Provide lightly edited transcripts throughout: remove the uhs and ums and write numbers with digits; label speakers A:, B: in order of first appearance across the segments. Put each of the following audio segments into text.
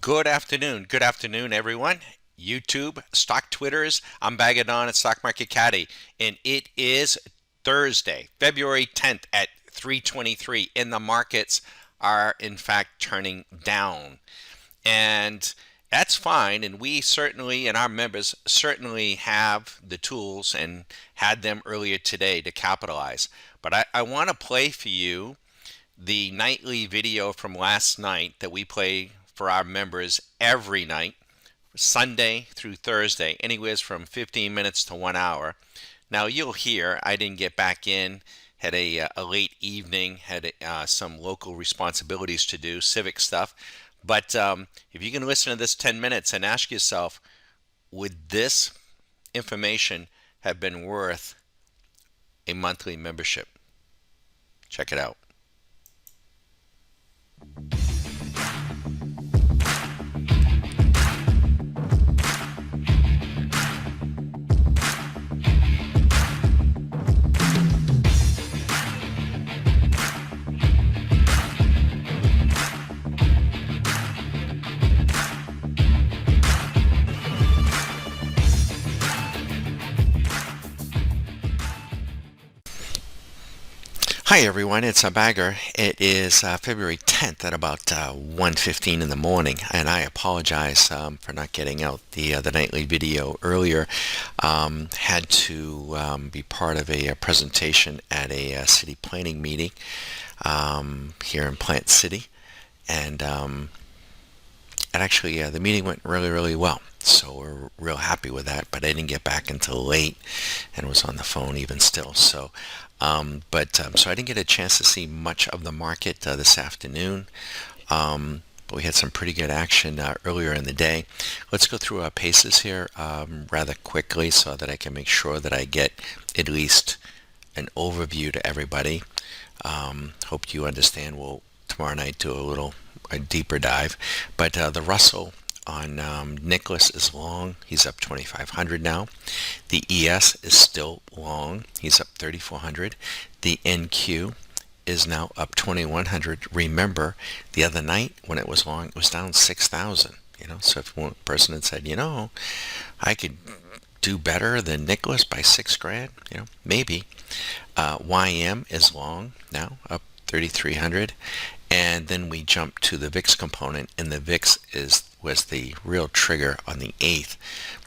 A: Good afternoon. Good afternoon, everyone. YouTube, stock Twitters. I'm Bagadon at Stock Market Caddy, and it is Thursday, February 10th at 3:23, and the markets are in fact turning down. And that's fine, and we certainly, and our members certainly have the tools and had them earlier today to capitalize. But I want to play for you the nightly video from last night that we play for our members every night, Sunday through Thursday, anywhere from 15 minutes to 1 hour. Now you'll hear I didn't get back in, had a late evening, had some local responsibilities to do, civic stuff. But if you can listen to this 10 minutes and ask yourself, would this information have been worth a monthly membership? Check it out. Hi everyone, it's a bagger. It is February 10th at about 1:15 in the morning, and I apologize for not getting out the nightly video earlier. Had to be part of a presentation at a city planning meeting here in Plant City, and actually the meeting went really well. So we're real happy with that, but I didn't get back until late and was on the phone even still. So so I didn't get a chance to see much of the market this afternoon, but we had some pretty good action earlier in the day. Let's go through our paces here rather quickly so that I can make sure that I get at least an overview to everybody. Hope you understand. We'll tomorrow night do a deeper dive, but the Russell on Nicholas is long. He's up 2,500 now. The ES is still long. He's up 3,400. The NQ is now up 2,100. Remember, the other night when it was long, it was down 6,000. So if one person had said, I could do better than Nicholas by $6,000, maybe. YM is long now, up 3,300. And then we jump to the VIX component, and the VIX was the real trigger on the 8th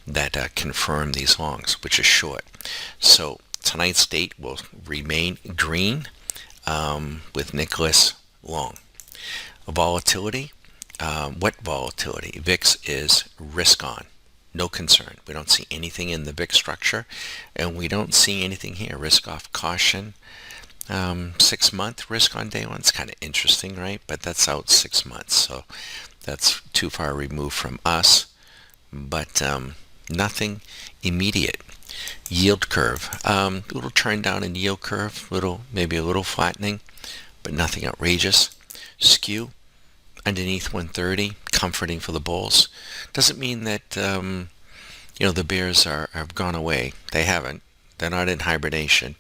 A: that confirmed these longs, which is short. So tonight's date will remain green with Nicholas long. Volatility, what volatility? VIX is risk on. No concern. We don't see anything in the VIX structure, and we don't see anything here. Risk off caution. 6-month risk on day one. It's kind of interesting, right? But that's out 6 months, so that's too far removed from us. But nothing immediate. Yield curve, a little turn down in yield curve, maybe a little flattening, but nothing outrageous. Skew underneath 130, comforting for the bulls. Doesn't mean that the bears have gone away. They haven't. They're not in hibernation.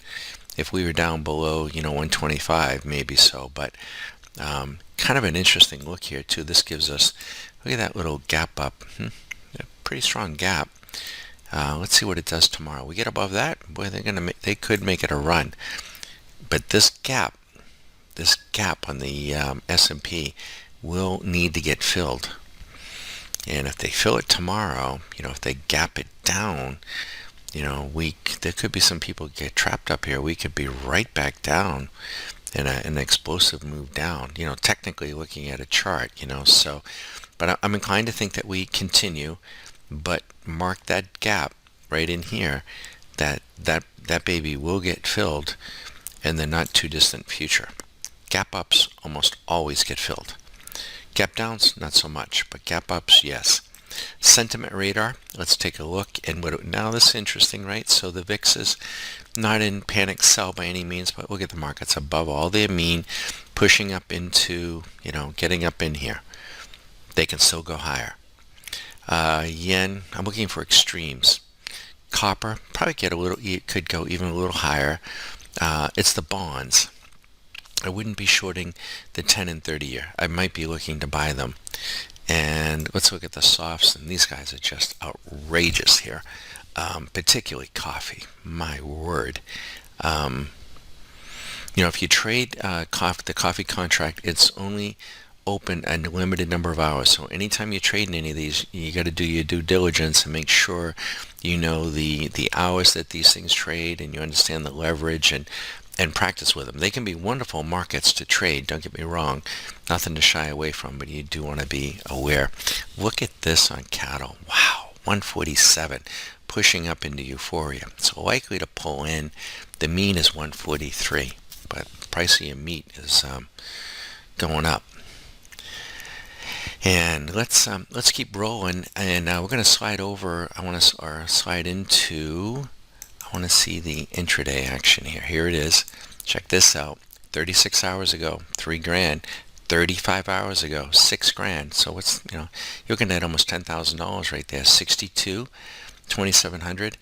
A: If we were down below, 125, maybe so, but kind of an interesting look here too. This gives us, look at that little gap up, a pretty strong gap. Let's see what it does tomorrow. We get above that, boy, they could make it a run. But this gap on the S&P will need to get filled. And if they fill it tomorrow, if they gap it down, there could be some people get trapped up here. We could be right back down in an explosive move down, technically looking at a chart, so, but I'm inclined to think that we continue, but mark that gap right in here, that baby will get filled in the not too distant future. Gap ups almost always get filled. Gap downs, not so much, but gap ups, yes. Sentiment radar, let's take a look. And now this is interesting, right? So the VIX is not in panic sell by any means, but look at the markets above all the mean, pushing up into, getting up in here. They can still go higher. Yen, I'm looking for extremes. Copper, probably could go even a little higher. It's the bonds. I wouldn't be shorting the 10 and 30 year. I might be looking to buy them. And let's look at the softs, and these guys are just outrageous here, particularly coffee. My word. Um, if you trade the coffee contract, it's only open a limited number of hours. So anytime you trade in any of these, you got to do your due diligence and make sure you know the hours that these things trade, and you understand the leverage, and practice with them. They can be wonderful markets to trade, don't get me wrong. Nothing to shy away from, but you do want to be aware. Look at this on cattle. Wow, 147, pushing up into euphoria. It's likely to pull in. The mean is 143, but price of your meat is going up. And let's keep rolling, and we're going to slide over. I want to slide into. I want to see the intraday action here. Here it is. Check this out. 36 hours ago, 3 grand. 35 hours ago, 6 grand. So you're looking at almost $10,000 right there. 62, 2,700.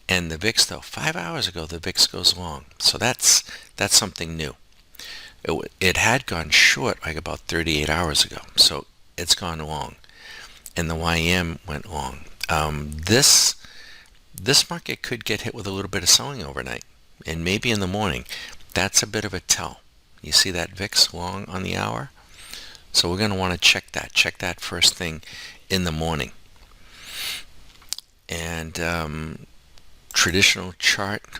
A: And the VIX, though, 5 hours ago, the VIX goes long. So that's something new. It had gone short like about 38 hours ago. So it's gone long. And the YM went long. This market could get hit with a little bit of selling overnight, and maybe in the morning. That's a bit of a tell. You see that VIX long on the hour? So we're going to want to check that. Check that first thing in the morning. And traditional chart,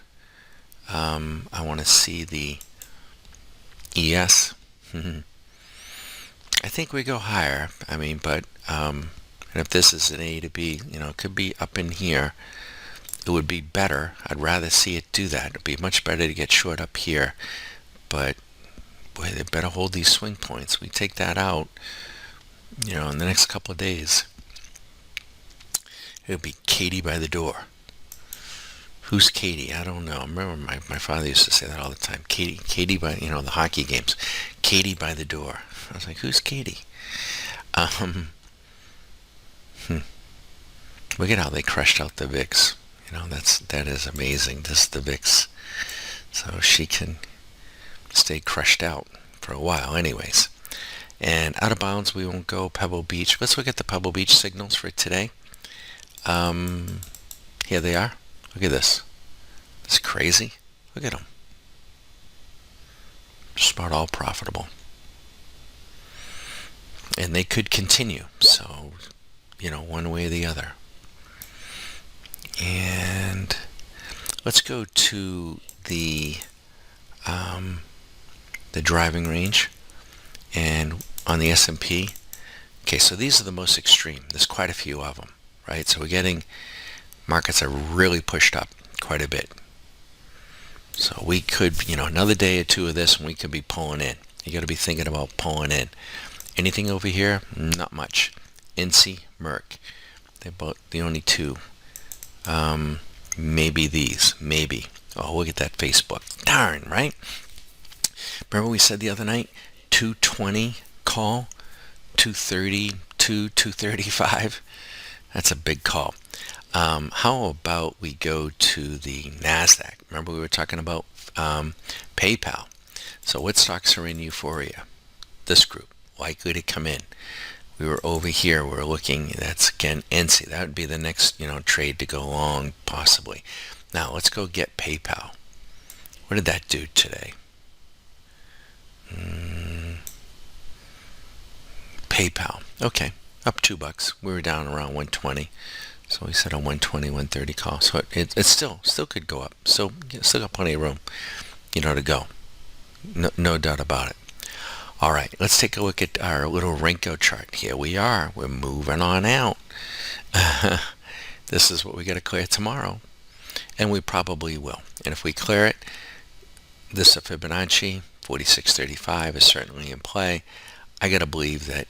A: I want to see the ES. I think we go higher. But and if this is an A to B, it could be up in here. It would be better. I'd rather see it do that. It'd be much better to get short up here. But boy, they better hold these swing points. We take that out, in the next couple of days. It'll be Katie by the door. Who's Katie? I don't know. I remember my father used to say that all the time. Katie by, the hockey games. Katie by the door. I was like, who's Katie? Look at how they crushed out the VIX. That is amazing. This is the VIX. So she can stay crushed out for a while anyways. And out of bounds, we won't go. Pebble Beach. Let's look at the Pebble Beach signals for today. Here they are. Look at this. It's crazy. Look at them. Just about all profitable. And they could continue. So, one way or the other. And let's go to the driving range, and on the S&P. Okay, so these are the most extreme. There's quite a few of them, right? So we're getting markets are really pushed up quite a bit. So we could, another day or two of this, and we could be pulling in. You got to be thinking about pulling in. Anything over here? Not much. INSEE, Merck. They're both the only two. Maybe these. Maybe. Oh, look at that Facebook. Darn, right? Remember we said the other night, 220 call, 230, 235. That's a big call. How about we go to the Nasdaq? Remember we were talking about PayPal. So what stocks are in euphoria? This group, likely to come in. We were over here. We're looking. That's again INSEE. That would be the next trade to go long, possibly. Now let's go get PayPal. What did that do today? PayPal. Okay, up $2. We were down around 120. So we said a 120, 130 call. So it still could go up. So still got plenty of room, to go. No doubt about it. All right, let's take a look at our little Renko chart. Here we are. We're moving on out. This is what we got to clear tomorrow. And we probably will. And if we clear it, this is Fibonacci, 4635 is certainly in play. I got to believe that,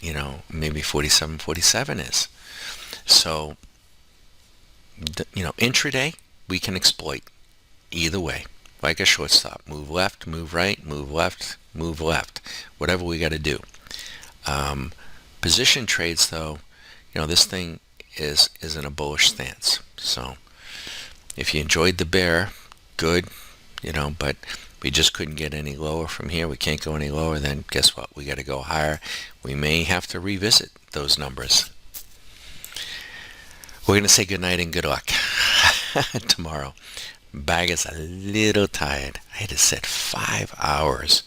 A: maybe 4747 is. So, intraday, we can exploit either way. Like a shortstop. Move left, move right, move left, move left. Whatever we got to do. Position trades, though, this thing is in a bullish stance. So if you enjoyed the bear, good, but We just couldn't get any lower from here. We can't go any lower. Then guess what? We got to go higher. We may have to revisit those numbers. We're going to say good night and good luck tomorrow. Bag is a little tired. I had to sit 5 hours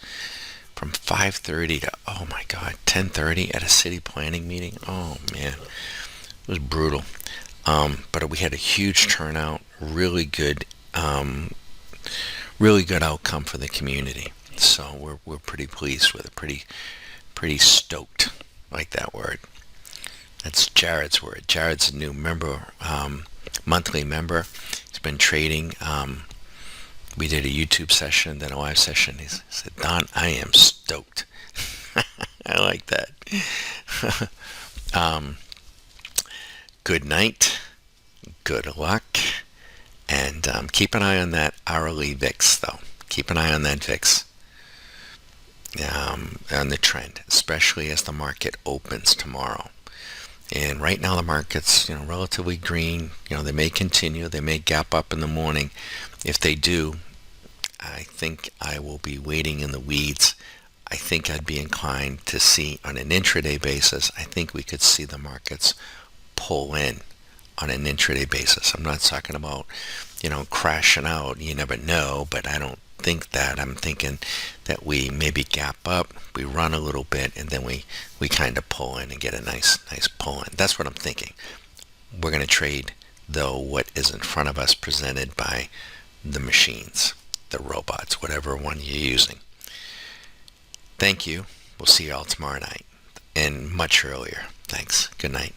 A: from 5:30 to, oh my God, 10:30 at a city planning meeting. Oh man, it was brutal. But we had a huge turnout, really good outcome for the community. So we're pretty pleased with it, pretty stoked, like that word. That's Jared's word. Jared's a new member, monthly member. He's been trading. We did a YouTube session, then a live session. He said, Don, I am stoked. I like that. Good night. Good luck. And keep an eye on that hourly VIX, though. Keep an eye on that VIX, on the trend, especially as the market opens tomorrow. And right now the market's, relatively green. They may continue. They may gap up in the morning. If they do, I think I will be waiting in the weeds. I think I'd be inclined to see on an intraday basis. I think we could see the markets pull in on an intraday basis. I'm not talking about, crashing out. You never know, but I don't think that. I'm thinking that we maybe gap up, we run a little bit, and then we kind of pull in and get a nice pull in. That's what I'm thinking. We're going to trade, though, what is in front of us presented by the machines, the robots, whatever one you're using. Thank you. We'll see you all tomorrow night and much earlier. Thanks. Good night.